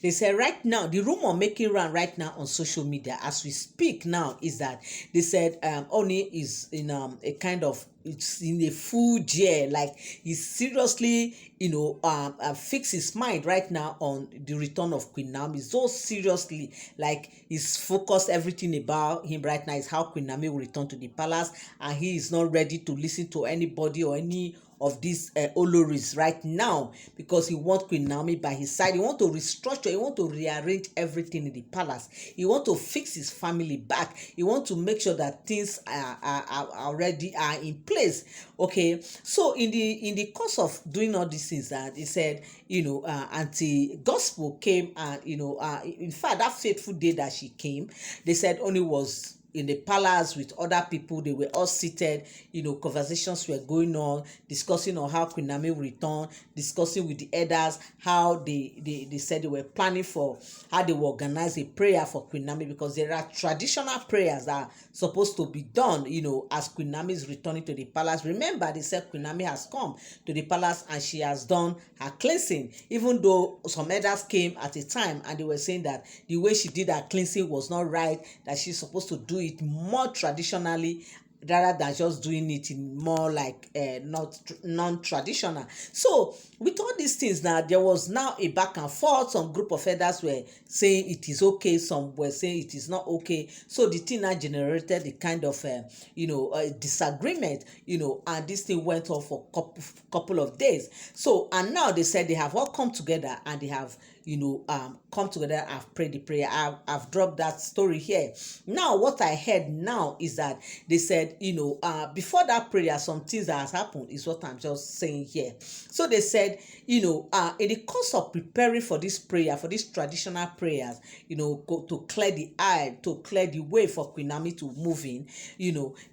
They said right now, the rumor making round right now on social media as we speak now is that they said Oni is in a kind of, it's in a full gear, like he's seriously, fix his mind right now on the return of Queen Naomi. So seriously, like he's focused, everything about him right now is how Queen Naomi will return to the palace, and he is not ready to listen to anybody or any of these Oloris right now, because he wants Queen Naomi by his side. He want to restructure, he want to rearrange everything in the palace. He want to fix his family back. He want to make sure that things are already are in place. Okay, so in the course of doing all these things, that he said, Auntie Gospel came, and in fact that fateful day that she came, they said only was in the palace with other people. They were all seated, conversations were going on, discussing on how Queen Naomi will return, discussing with the elders how they said they were planning for how they will organize a prayer for Queen Naomi, because there are traditional prayers that are supposed to be done, as Queen Naomi is returning to the palace. Remember, they said Queen Naomi has come to the palace and she has done her cleansing, even though some elders came at a time and they were saying that the way she did her cleansing was not right, that she's supposed to do it more traditionally rather than just doing it in more like not non-traditional. So with all these things now, there was now a back and forth. Some group of elders were saying it is okay, some were saying it is not okay. So the thing now generated the kind of disagreement, and this thing went on for couple of days. So, and now they said they have all come together and they have come together and prayed the prayer. I've dropped that story here. Now what I heard now is that they said, before that prayer, some things that has happened is what I'm just saying here. So they said, in the course of preparing for this prayer, for these traditional prayers, to clear the eye, to clear the way for Queen Naomi to move in,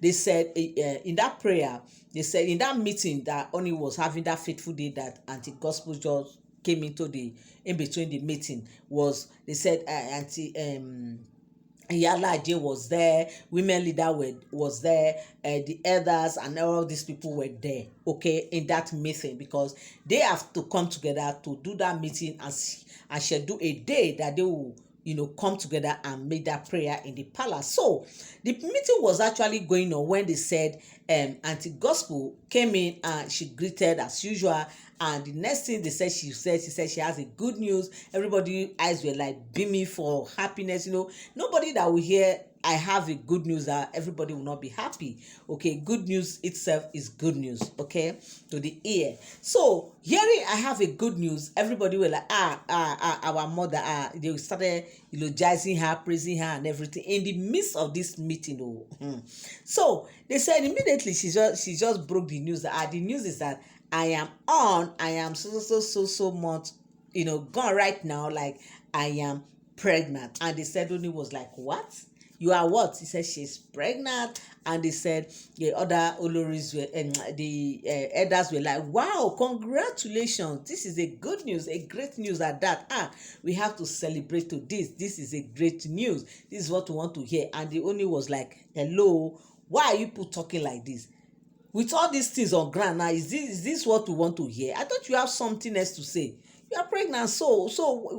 they said in that prayer, they said in that meeting that Oni was having, that fateful day that anti-gospel just came into the in between the meeting, was they said iyalaje was there, women leader was there, the elders and all these people were there, okay, in that meeting, because they have to come together to do that meeting and schedule a day that they will come together and make that prayer in the palace. So the meeting was actually going on when they said Auntie Gospel came in and she greeted as usual, and the next thing they said, she said she has a good news. Everybody eyes were like beaming for happiness. Nobody that will hear I have a good news that everybody will not be happy. Okay, good news itself is good news, okay, to the ear. So hearing I have a good news, everybody were like, our mother, they started eulogizing her, praising her and everything in the midst of this meeting. So they said immediately she just broke the news. The news is that I am so much, gone right now, like I am pregnant. And they said only was like, what? You are what? He said she's pregnant. And they said the other Oloris were, the elders were like, wow, congratulations, this is a good news, a great news at that. We have to celebrate to this is a great news, this is what we want to hear. And the only was like, hello, why are you people talking like this? With all these things on ground now, is this what we want to hear? I thought you have something else to say. You are pregnant, so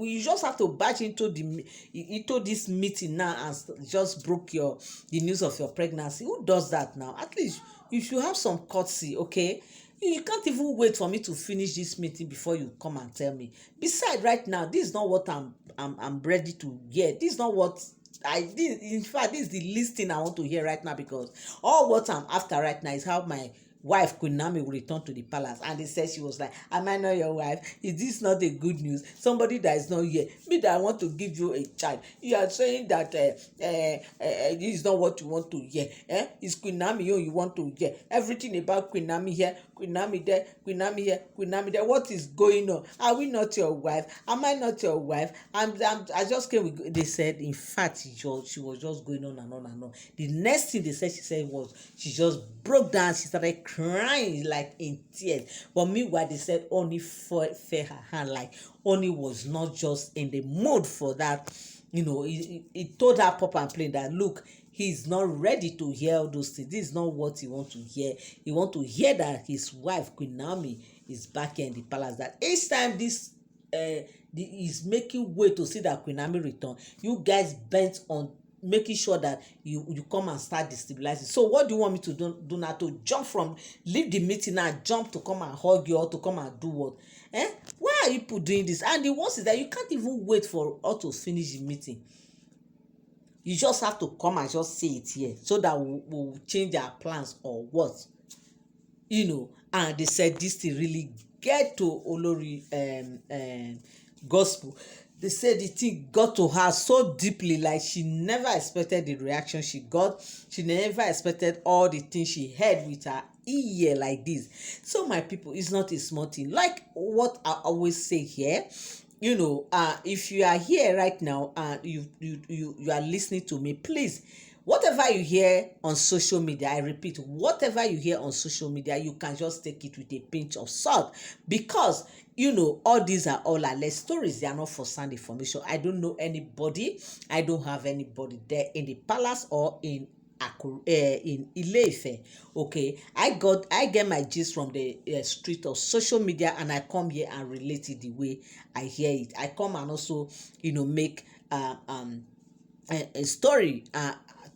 you just have to barge into this meeting now and just broke the news of your pregnancy. Who does that now? At least you should have some courtesy, okay? You can't even wait for me to finish this meeting before you come and tell me. Besides, right now, this is not what I'm ready to hear. This is not what in fact, this is the least thing I want to hear right now, because all what I'm after right now is how my wife Queen Naomi will return to the palace. And they said, she was like, am I not your wife? Is this not a good news? Somebody that is not here, me that I want to give you a child, you are saying that this is not what you want to hear. It's Queen Naomi you want to hear. Everything about Queen Naomi here, Queen Naomi there, Queen Naomi here, Queen Naomi there. What is going on? Are we not your wife? Am I not your wife? I just came with, they said, in fact, she was just going on and on and on. The next thing she said was, she just broke down. She started crying like in tears. But meanwhile, they said Ooni fed her hand, like Ooni was not just in the mood for that. He told her pop and plain that, look, he's not ready to hear all those things. This is not what he wants to hear. He wants to hear that his wife Queen Naomi is back here in the palace. That each time this is making way to see that Queen Naomi return. You guys bent on making sure that you come and start destabilizing. So what do you want me to do now? To jump from, leave the meeting and jump to come and hug you, or to come and do what? Why are you people doing this? And the worst is that you can't even wait for us to finish the meeting. You just have to come and just say it here so that we'll change our plans or what, and they said this thing really get to Olori gospel. They said the thing got to her so deeply, like she never expected the reaction she got. She never expected all the things she heard with her ear like this. So my people, it's not a small thing. Like what I always say here, if you are here right now and you are listening to me, please, whatever you hear on social media, I repeat, whatever you hear on social media, you can just take it with a pinch of salt, because all these are all alleged stories. They are not first-hand information. I don't know anybody. I don't have anybody there in the palace or in Ile-Ife. Okay, I get my gist from the street of social media, and I come here and relate it the way I hear it. I come and also make a story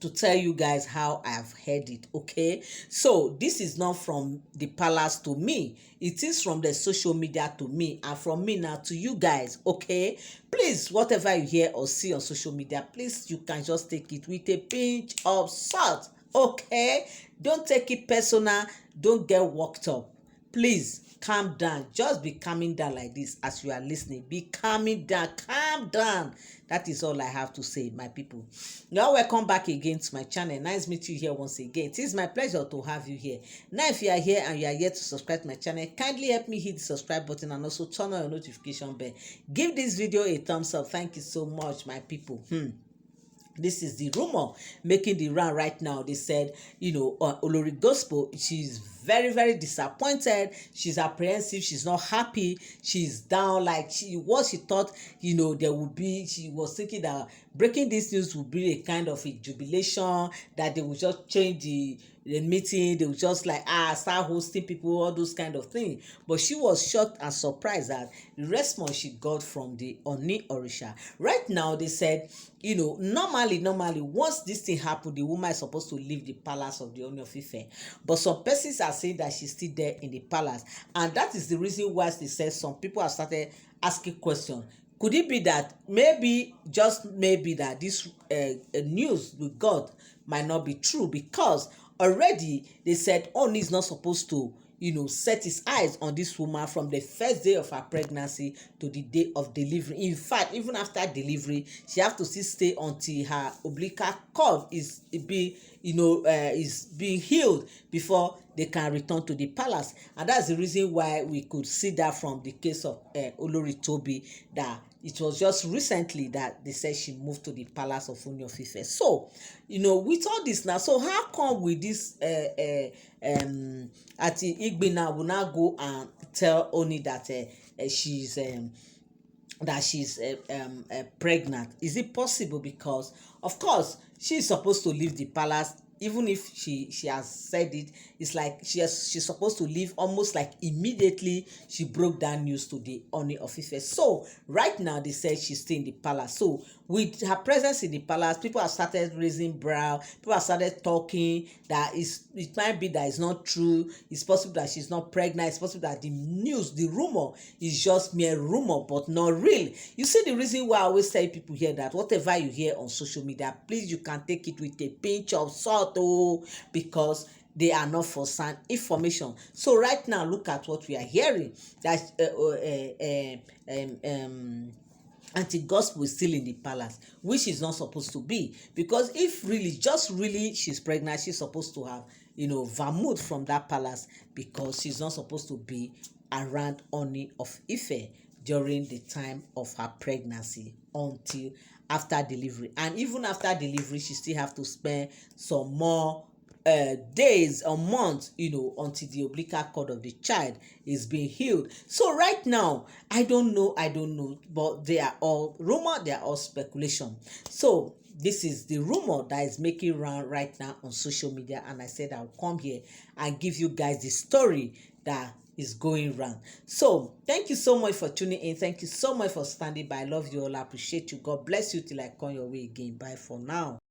to tell you guys how I have heard it. Okay, so this is not from the palace to me, it is from the social media to me, and from me now to you guys. Okay, please, whatever you hear or see on social media, please, you can just take it with a pinch of salt. Okay, don't take it personal, don't get worked up. Please calm down. Just be calming down like this as you are listening. Be calming down. Calm down. That is all I have to say, my people. Now, welcome back again to my channel. Nice meeting you here once again. It is my pleasure to have you here. Now, if you are here and you are yet to subscribe to my channel, kindly help me hit the subscribe button and also turn on your notification bell. Give this video a thumbs up. Thank you so much, my people. This is the rumor making the round right now. They said, Olori Gospel, she's very, very disappointed. She's apprehensive. She's not happy. She's down. Like what she thought, there would be. She was thinking that breaking this news would be a kind of a jubilation, that they would just change the meeting. They would just start hosting people, all those kind of things. But she was shocked and surprised at the response she got from the Ooni Orisha. Right now, they said, normally, once this thing happened, the woman is supposed to leave the palace of the Ooni of Ife. But some persons are saying that she's still there in the palace. And that is the reason why they said some people have started asking questions. Could it be that just maybe that this news we got might not be true? Because already they said Ooni is not supposed to set his eyes on this woman from the first day of her pregnancy to the day of delivery. In fact, even after delivery, she have to still stay until her umbilical cord is being healed before they can return to the palace. And that's the reason why we could see that from the case of Olori Toby, that it was just recently that they said she moved to the palace of Ooni of Ife. So, with all this now, so how come with this Ati Igbina will now go and tell Ooni that she's pregnant? Is it possible? Because of course she's supposed to leave the palace. Even if she has said it, it's like she's supposed to leave almost like immediately she broke that news to the Ooni of Ife. So right now they said she's still in the palace. So with her presence in the palace, people have started raising brow. People have started talking that it might be that it's not true. It's possible that she's not pregnant. It's possible that the news, the rumor, is just mere rumor, but not real. You see the reason why I always tell people here that whatever you hear on social media, please, you can take it with a pinch of salt, because they are not first-hand information. So right now, look at what we are hearing, that anti-gospel is still in the palace, which is not supposed to be. Because if really she's pregnant, she's supposed to have vermouth from that palace, because she's not supposed to be around Ooni of Ife during the time of her pregnancy until after delivery. And even after delivery, she still have to spend some more days or months, until the umbilical cord of the child is being healed. So right now, I don't know, but they are all rumor, they are all speculation. So this is the rumor that is making round right now on social media, and I said I'll come here and give you guys the story that is going round. So thank you so much for tuning in. Thank you so much for standing by. I love you all. I appreciate you. God bless you till I come your way again. Bye for now.